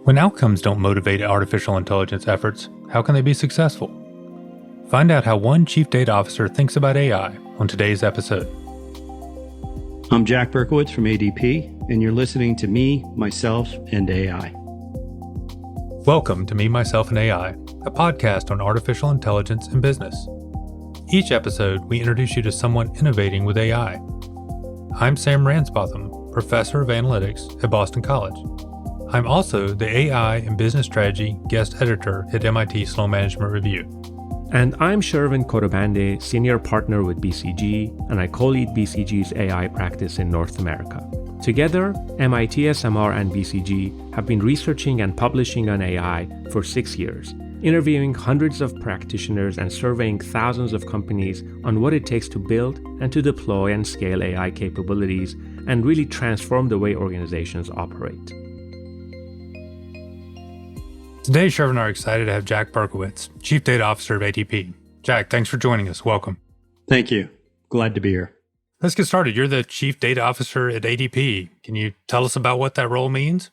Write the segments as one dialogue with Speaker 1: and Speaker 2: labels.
Speaker 1: When outcomes don't motivate artificial intelligence efforts, how can they be successful? Find out how one chief data officer thinks about AI on today's episode.
Speaker 2: I'm Jack Berkowitz from ADP, and you're listening to Me, Myself, and AI.
Speaker 1: Welcome to Me, Myself, and AI, a podcast on artificial intelligence and business. Each episode, we introduce you to someone innovating with AI. I'm Sam Ransbotham, professor of analytics at Boston College. I'm also the AI and business strategy guest editor at MIT Sloan Management Review.
Speaker 3: And I'm Shervin, Khodabandeh, senior partner with BCG, and I co-lead BCG's AI practice in North America. Together, MIT SMR and BCG have been researching and publishing on AI for 6 years, interviewing hundreds of practitioners and surveying thousands of companies on what it takes to build and to deploy and scale AI capabilities and really transform the way organizations operate.
Speaker 1: Today, Shervin and I are excited to have Jack Berkowitz, Chief Data Officer of ADP. Jack, thanks for joining us. Welcome.
Speaker 2: Thank you. Glad to be here.
Speaker 1: Let's get started. You're the Chief Data Officer at ADP. Can you tell us about what that role means?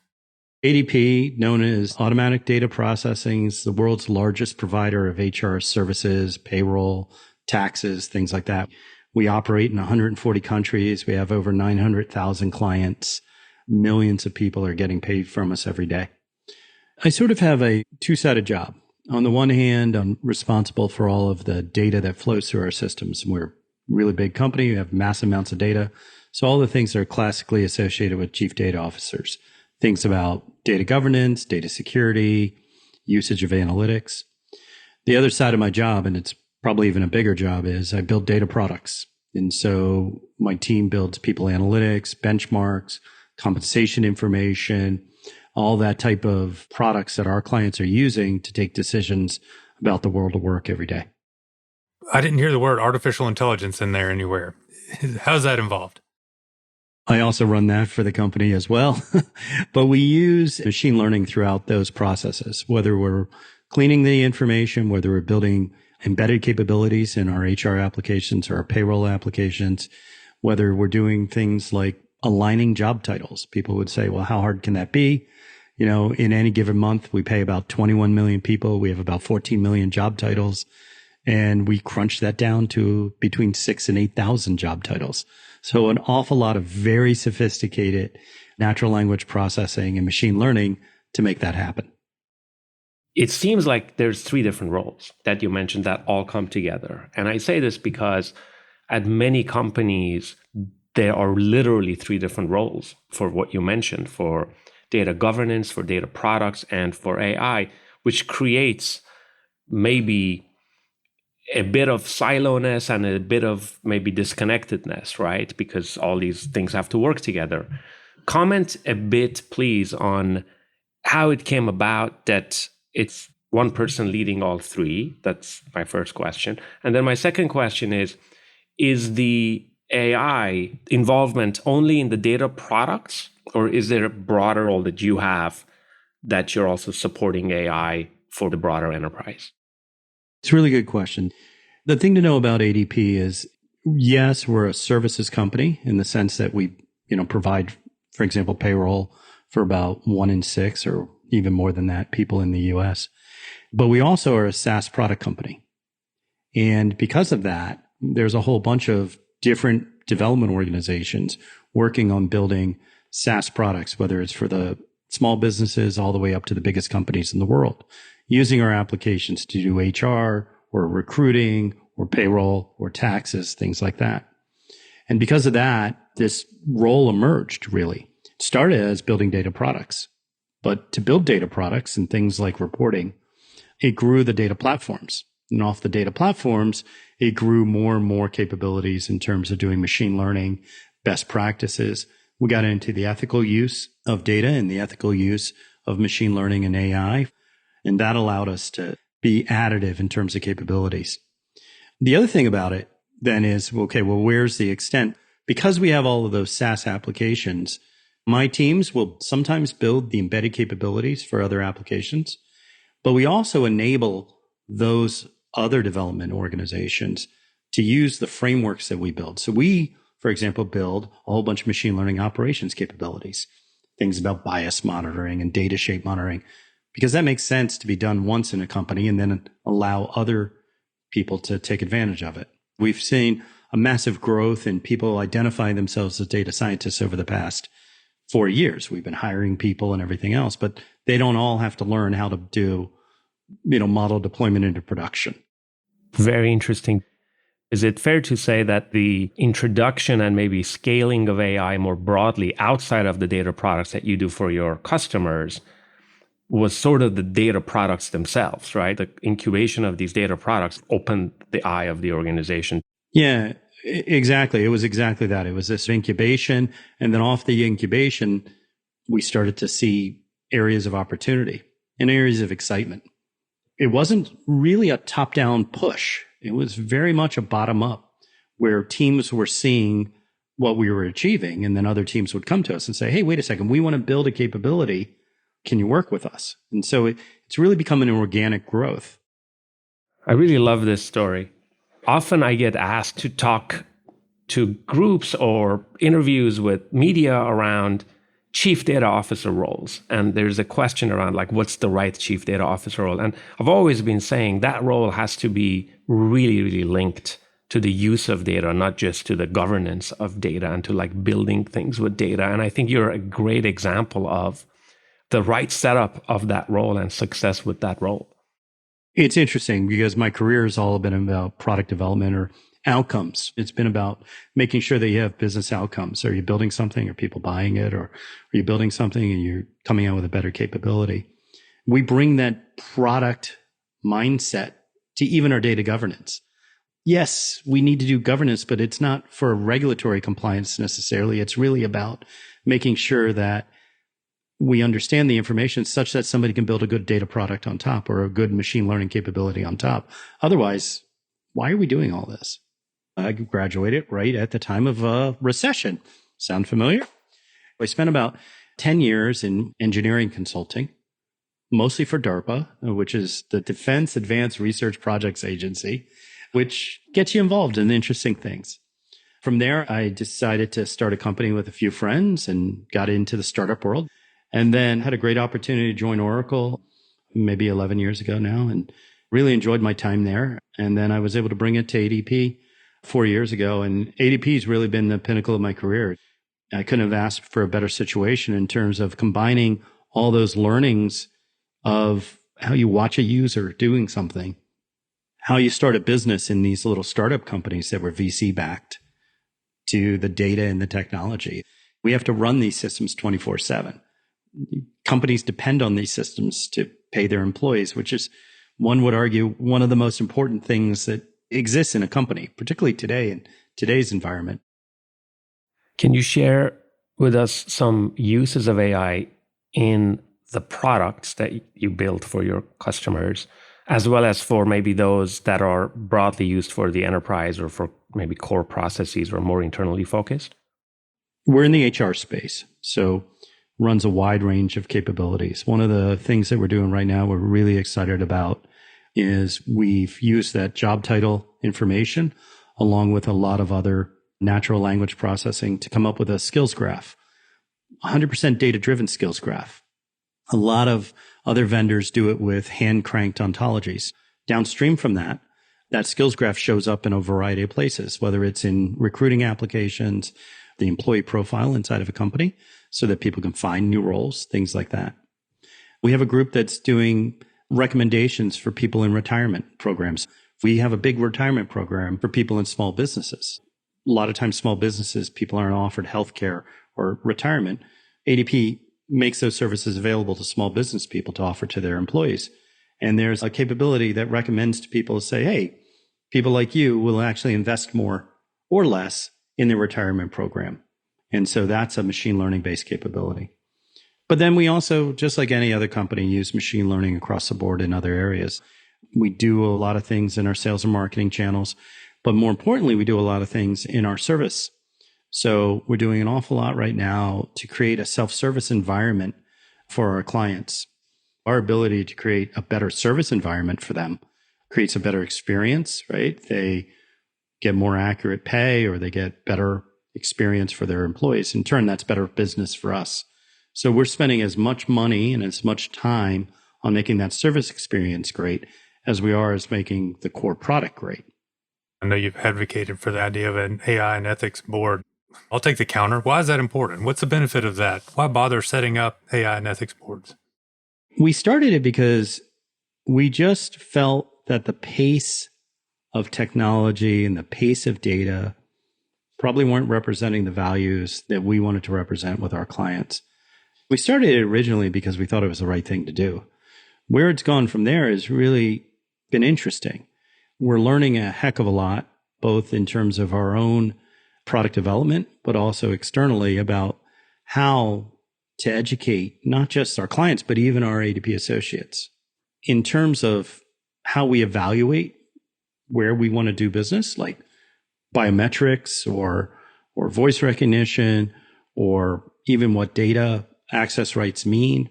Speaker 2: ADP, known as Automatic Data Processing, is the world's largest provider of HR services, payroll, taxes, things like that. We operate in 140 countries. We have over 900,000 clients. Millions of people are getting paid from us every day. I sort of have a two-sided job. On the one hand, I'm responsible for all of the data that flows through our systems. We're a really big company. We have massive amounts of data. So all the things that are classically associated with chief data officers, things about data governance, data security, usage of analytics. The other side of my job, and it's probably even a bigger job, is I build data products. And so my team builds people analytics, benchmarks, compensation information, all that type of products that our clients are using to take decisions about the world of work every day.
Speaker 1: I didn't hear the word artificial intelligence in there anywhere. How's that involved?
Speaker 2: I also run that for the company as well. But we use machine learning throughout those processes, whether we're cleaning the information, whether we're building embedded capabilities in our HR applications or our payroll applications, whether we're doing things like aligning job titles. People would say, well, how hard can that be? You know, in any given month, we pay about 21 million people. We have about 14 million job titles, and we crunch that down to between 6,000 and 8,000 job titles. So an awful lot of very sophisticated natural language processing and machine learning to make that happen.
Speaker 3: It seems like there's three different roles that you mentioned that all come together. And I say this because at many companies, there are literally three different roles for what you mentioned, for data governance, for data products, and for AI, which creates maybe a bit of silo-ness and a bit of maybe disconnectedness, right? Because all these things have to work together. Comment a bit, please, on how it came about that it's one person leading all three. That's my first question. And then my second question is the AI involvement only in the data products, or is there a broader role that you have that you're also supporting AI for the broader enterprise?
Speaker 2: It's a really good question. The thing to know about ADP is, yes, we're a services company in the sense that we, provide, for example, payroll for about 1 in 6 or even more than that people in the US. But we also are a SaaS product company. And because of that, there's a whole bunch of different development organizations working on building SaaS products, whether it's for the small businesses all the way up to the biggest companies in the world, using our applications to do HR or recruiting or payroll or taxes, things like that. And because of that, this role emerged really. It started as building data products, but to build data products and things like reporting, it grew the data platforms. And off the data platforms, it grew more and more capabilities in terms of doing machine learning, best practices. We got into the ethical use of data and the ethical use of machine learning and AI. And that allowed us to be additive in terms of capabilities. The other thing about it then is, okay, well, where's the extent? Because we have all of those SaaS applications, my teams will sometimes build the embedded capabilities for other applications, but we also enable those other development organizations to use the frameworks that we build. So we, for example, build a whole bunch of machine learning operations capabilities. things about bias monitoring and data shape monitoring, because that makes sense to be done once in a company and then allow other people to take advantage of it. We've seen a massive growth in people identifying themselves as data scientists over the past 4 years. We've been hiring people and everything else, but they don't all have to learn how to do, model deployment into production.
Speaker 3: Very interesting. Is it fair to say that the introduction and maybe scaling of AI more broadly outside of the data products that you do for your customers was sort of the data products themselves, right? The incubation of these data products opened the eye of the organization.
Speaker 2: Yeah, exactly. It was exactly that. It was this incubation. And then off the incubation, we started to see areas of opportunity and areas of excitement. It wasn't really a top-down push. It was very much a bottom-up, where teams were seeing what we were achieving, and then other teams would come to us and say, hey, wait a second, we want to build a capability. Can you work with us? And so it's really become an organic growth.
Speaker 3: I really love this story. Often I get asked to talk to groups or interviews with media around chief data officer roles. And there's a question around what's the right chief data officer role? And I've always been saying that role has to be really, really linked to the use of data, not just to the governance of data and to building things with data. And I think you're a great example of the right setup of that role and success with that role.
Speaker 2: It's interesting because my career has all been about product development or outcomes. It's been about making sure that you have business outcomes. Are you building something? Are people buying it? Or are you building something and you're coming out with a better capability? We bring that product mindset to even our data governance. Yes, we need to do governance, but it's not for regulatory compliance necessarily. It's really about making sure that we understand the information such that somebody can build a good data product on top or a good machine learning capability on top. Otherwise, why are we doing all this? I graduated right at the time of a recession. Sound familiar? I spent about 10 years in engineering consulting, mostly for DARPA, which is the Defense Advanced Research Projects Agency, which gets you involved in interesting things. From there, I decided to start a company with a few friends and got into the startup world, and then had a great opportunity to join Oracle maybe 11 years ago now, and really enjoyed my time there. And then I was able to bring it to ADP 4 years ago, and ADP has really been the pinnacle of my career. I couldn't have asked for a better situation in terms of combining all those learnings of how you watch a user doing something, how you start a business in these little startup companies that were VC backed, to the data and the technology. We have to run these systems 24/7. Companies depend on these systems to pay their employees, which is, one would argue, one of the most important things that exists in a company, particularly today in today's environment.
Speaker 3: Can you share with us some uses of AI in the products that you build for your customers, as well as for maybe those that are broadly used for the enterprise or for maybe core processes or more internally focused?
Speaker 2: We're in the HR space, so runs a wide range of capabilities. One of the things that we're doing right now, we're really excited about, is we've used that job title information along with a lot of other natural language processing to come up with a skills graph, 100% data-driven skills graph. A lot of other vendors do it with hand-cranked ontologies. Downstream from that, that skills graph shows up in a variety of places, whether it's in recruiting applications, the employee profile inside of a company, so that people can find new roles, things like that. We have a group that's doing recommendations for people in retirement programs. We have a big retirement program for people in small businesses. A lot of times, small businesses, people aren't offered healthcare or retirement. ADP makes those services available to small business people to offer to their employees. And there's a capability that recommends to people to say, hey, people like you will actually invest more or less in their retirement program. And so that's a machine learning based capability. But then we also, just like any other company, use machine learning across the board in other areas. We do a lot of things in our sales and marketing channels, but more importantly, we do a lot of things in our service. So we're doing an awful lot right now to create a self-service environment for our clients. Our ability to create a better service environment for them creates a better experience, right? They get more accurate pay, or they get better experience for their employees. In turn, that's better business for us. So we're spending as much money and as much time on making that service experience great as we are as making the core product great.
Speaker 1: I know you've advocated for the idea of an AI and ethics board. I'll take the counter. Why is that important? What's the benefit of that? Why bother setting up AI and ethics boards?
Speaker 2: We started it because we just felt that the pace of technology and the pace of data probably weren't representing the values that we wanted to represent with our clients. We started it originally because we thought it was the right thing to do. Where it's gone from there has really been interesting. We're learning a heck of a lot, both in terms of our own product development, but also externally about how to educate not just our clients, but even our ADP associates in terms of how we evaluate where we want to do business, like biometrics or voice recognition, or even what data access rights mean.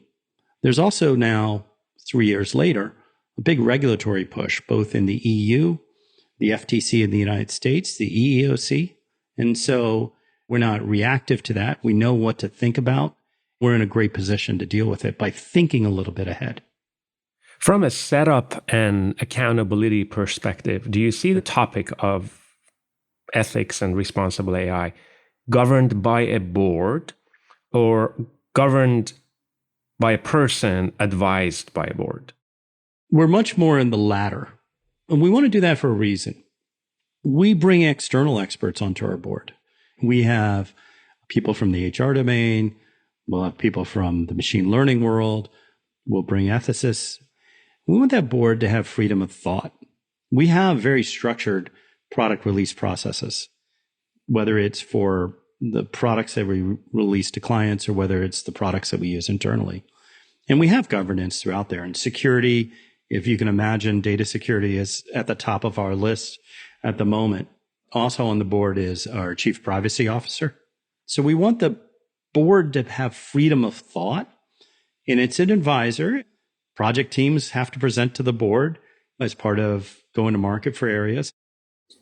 Speaker 2: There's also now, 3 years later, a big regulatory push, both in the EU, the FTC in the United States, the EEOC. And so we're not reactive to that. We know what to think about. We're in a great position to deal with it by thinking a little bit ahead.
Speaker 3: From a setup and accountability perspective, do you see the topic of ethics and responsible AI governed by a board or governed by a person advised by a board?
Speaker 2: We're much more in the latter. And we want to do that for a reason. We bring external experts onto our board. We have people from the HR domain. We'll have people from the machine learning world. We'll bring ethicists. We want that board to have freedom of thought. We have very structured product release processes, whether it's for the products that we release to clients or whether it's the products that we use internally. And we have governance throughout there. And security, if you can imagine, data security is at the top of our list at the moment. Also on the board is our chief privacy officer. So we want the board to have freedom of thought, and it's an advisor. Project teams have to present to the board as part of going to market for areas.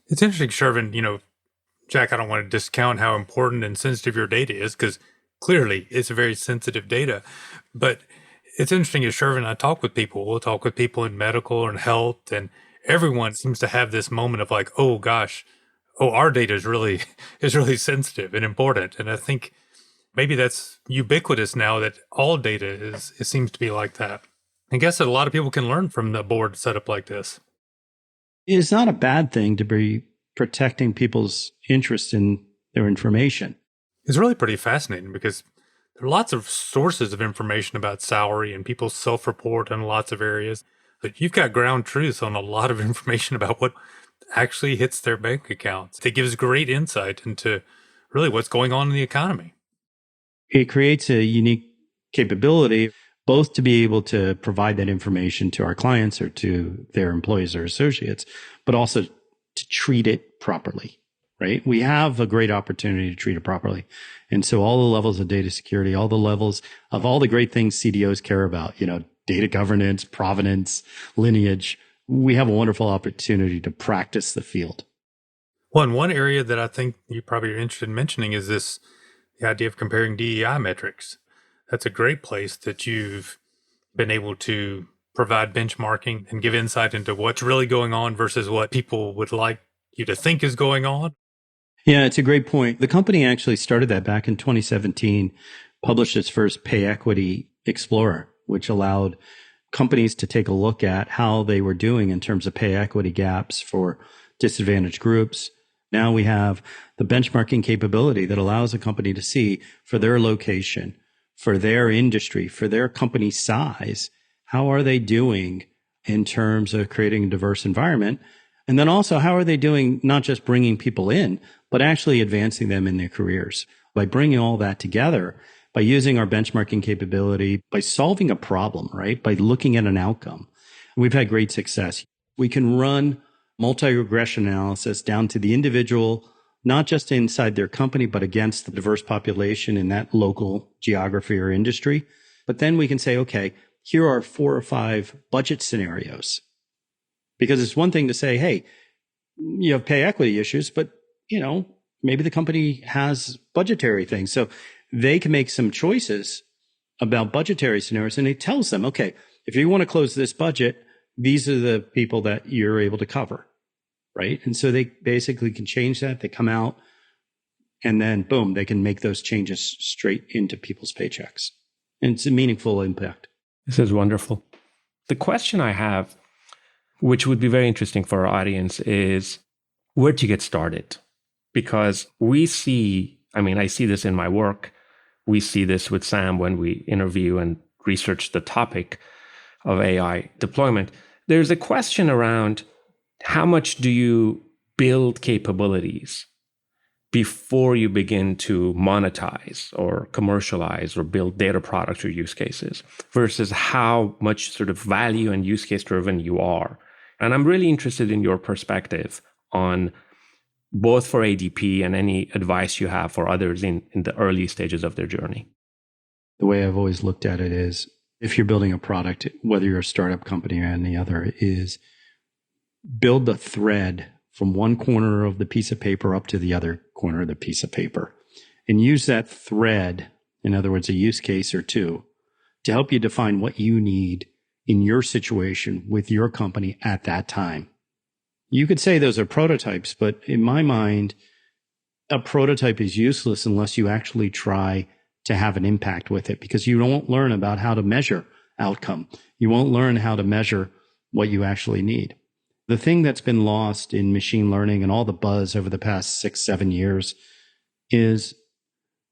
Speaker 1: It's interesting, Shervin, Jack, I don't want to discount how important and sensitive your data is, because clearly it's a very sensitive data. But it's interesting as Shervin and I talk with people. We'll talk with people in medical and health, and everyone seems to have this moment of like, oh gosh, our data is really sensitive and important. And I think maybe that's ubiquitous now, that all data it seems to be like that. I guess that a lot of people can learn from the board setup like this.
Speaker 2: It's not a bad thing to be protecting people's interest in their information.
Speaker 1: It's really pretty fascinating because there are lots of sources of information about salary and people self-report in lots of areas. But you've got ground truth on a lot of information about what actually hits their bank accounts. It gives great insight into really what's going on in the economy.
Speaker 2: It creates a unique capability both to be able to provide that information to our clients or to their employees or associates, but also to treat it properly, right? We have a great opportunity to treat it properly. And so all the levels of data security, all the levels of all the great things CDOs care about, data governance, provenance, lineage, we have a wonderful opportunity to practice the field.
Speaker 1: Well, and one area that I think you probably are interested in mentioning is the idea of comparing DEI metrics. That's a great place that you've been able to provide benchmarking and give insight into what's really going on versus what people would like you to think is going on.
Speaker 2: Yeah, it's a great point. The company actually started that back in 2017, published its first Pay Equity Explorer, which allowed companies to take a look at how they were doing in terms of pay equity gaps for disadvantaged groups. Now we have the benchmarking capability that allows a company to see for their location, for their industry, for their company size, how are they doing in terms of creating a diverse environment? And then also, how are they doing not just bringing people in, but actually advancing them in their careers? By bringing all that together, by using our benchmarking capability, by solving a problem, right? By looking at an outcome. We've had great success. We can run multi-regression analysis down to the individual, not just inside their company, but against the diverse population in that local geography or industry. But then we can say, okay, here are 4 or 5 budget scenarios. Because it's one thing to say, hey, you have pay equity issues, but, maybe the company has budgetary things. So they can make some choices about budgetary scenarios, and it tells them, okay, if you want to close this budget, these are the people that you're able to cover, right? And so they basically can change that. They come out and then boom, they can make those changes straight into people's paychecks. And it's a meaningful impact.
Speaker 3: This is wonderful. The question I have, which would be very interesting for our audience, is where to get started? Because I see this in my work. We see this with Sam when we interview and research the topic of AI deployment. There's a question around how much do you build capabilities before you begin to monetize or commercialize or build data products or use cases versus how much sort of value and use case driven you are. And I'm really interested in your perspective on both for ADP and any advice you have for others in the early stages of their journey.
Speaker 2: The way I've always looked at it is if you're building a product, whether you're a startup company or any other, is build the thread from one corner of the piece of paper up to the other corner of the piece of paper and use that thread, in other words, a use case or two, to help you define what you need in your situation with your company at that time. You could say those are prototypes, but in my mind, a prototype is useless unless you actually try to have an impact with it, because you won't learn about how to measure outcome. You won't learn how to measure what you actually need. The thing that's been lost in machine learning and all the buzz over the past 6-7 years is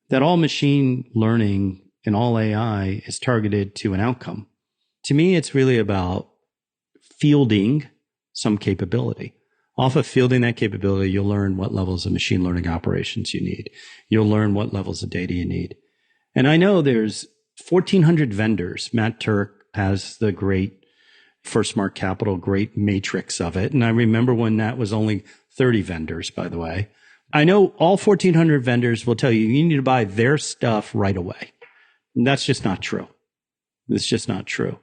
Speaker 2: that all machine learning and all AI is targeted to an outcome. To me, it's really about fielding some capability. Off of fielding that capability, you'll learn what levels of machine learning operations you need. You'll learn what levels of data you need. And I know there's 1,400 vendors. Matt Turk has the great for Smart Capital, great matrix of it. And I remember when that was only 30 vendors, by the way. I know all 1,400 vendors will tell you, you need to buy their stuff right away. And that's just not true. It's just not true.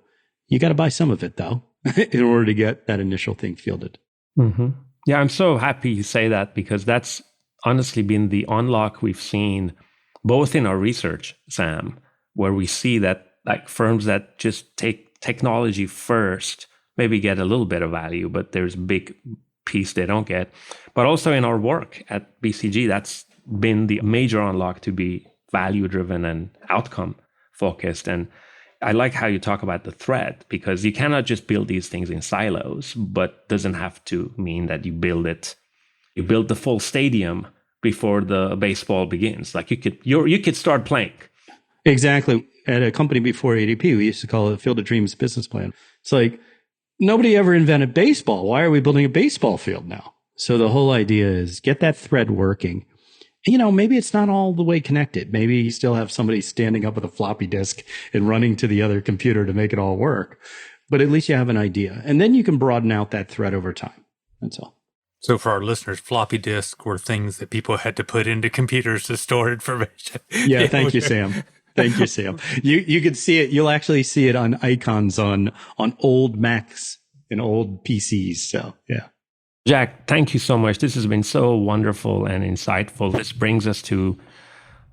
Speaker 2: You got to buy some of it, though, in order to get that initial thing fielded.
Speaker 3: Mm-hmm. Yeah, I'm so happy you say that, because that's honestly been the unlock we've seen both in our research, Sam, where we see that like firms that just take technology first maybe get a little bit of value, but there's a big piece they don't get. But also in our work at BCG, that's been the major unlock to be value driven and outcome focused. And I like how you talk about the thread, because you cannot just build these things in silos, but doesn't have to mean that you build the full stadium before the baseball begins. Like you could start playing.
Speaker 2: Exactly. At a company before ADP, we used to call it Field of Dreams business plan. It's like, nobody ever invented baseball. Why are we building a baseball field now? So the whole idea is get that thread working. You know, maybe it's not all the way connected. Maybe you still have somebody standing up with a floppy disk and running to the other computer to make it all work. But at least you have an idea. And then you can broaden out that thread over time. That's all.
Speaker 1: So for our listeners, floppy disks were things that people had to put into computers to store information.
Speaker 2: Yeah, thank you, Sam. Thank you, Sam. You can see it. You'll actually see it on icons on old Macs and old PCs. So, yeah.
Speaker 3: Jack, thank you so much. This has been so wonderful and insightful. This brings us to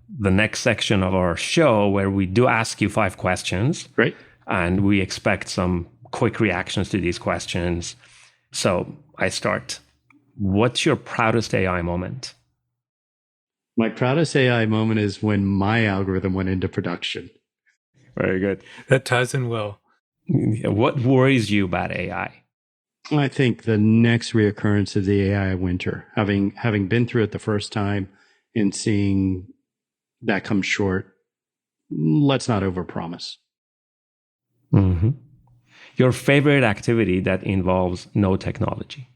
Speaker 3: the next section of our show, where we do ask you 5 questions.
Speaker 2: Great.
Speaker 3: And we expect some quick reactions to these questions. So I start. What's your proudest AI moment?
Speaker 2: My proudest AI moment is when my algorithm went into production.
Speaker 3: Very good.
Speaker 1: That ties in well.
Speaker 3: What worries you about AI?
Speaker 2: I think the next reoccurrence of the AI winter, having been through it the first time and seeing that come short, let's not overpromise.
Speaker 3: Mm-hmm. Your favorite activity that involves no technology?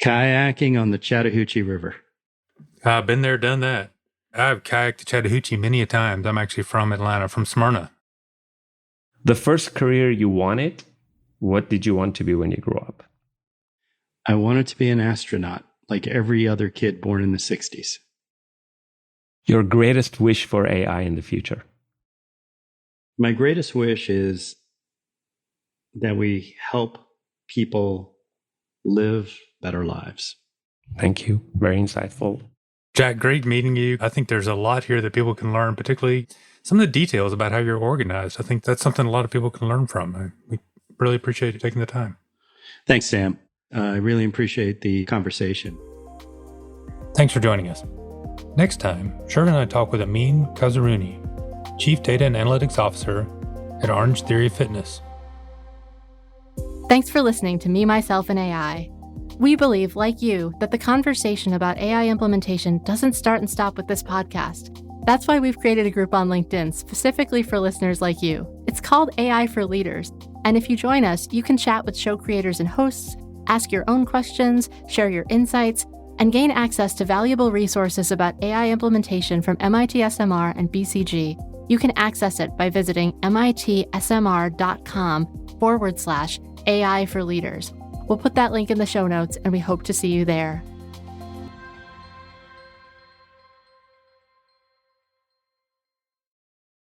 Speaker 2: Kayaking on the Chattahoochee River.
Speaker 1: I've been there, done that. I've kayaked to Chattahoochee many a times. I'm actually from Atlanta, from Smyrna.
Speaker 3: The first career you wanted, what did you want to be when you grew up?
Speaker 2: I wanted to be an astronaut, like every other kid born in the 60s.
Speaker 3: Your greatest wish for AI in the future?
Speaker 2: My greatest wish is that we help people live better lives.
Speaker 3: Thank you. Very insightful.
Speaker 1: Jack, great meeting you. I think there's a lot here that people can learn, particularly some of the details about how you're organized. I think that's something a lot of people can learn from. We really appreciate you taking the time.
Speaker 2: Thanks, Sam. I really appreciate the conversation.
Speaker 1: Thanks for joining us. Next time, Shervin and I talk with Amin Kazaruni, Chief Data and Analytics Officer at Orange Theory Fitness.
Speaker 4: Thanks for listening to Me, Myself, and AI. We believe, like you, that the conversation about AI implementation doesn't start and stop with this podcast. That's why we've created a group on LinkedIn specifically for listeners like you. It's called AI for Leaders. And if you join us, you can chat with show creators and hosts, ask your own questions, share your insights, and gain access to valuable resources about AI implementation from MIT SMR and BCG. You can access it by visiting mitsmr.com/AI for Leaders. We'll put that link in the show notes, and we hope to see you there.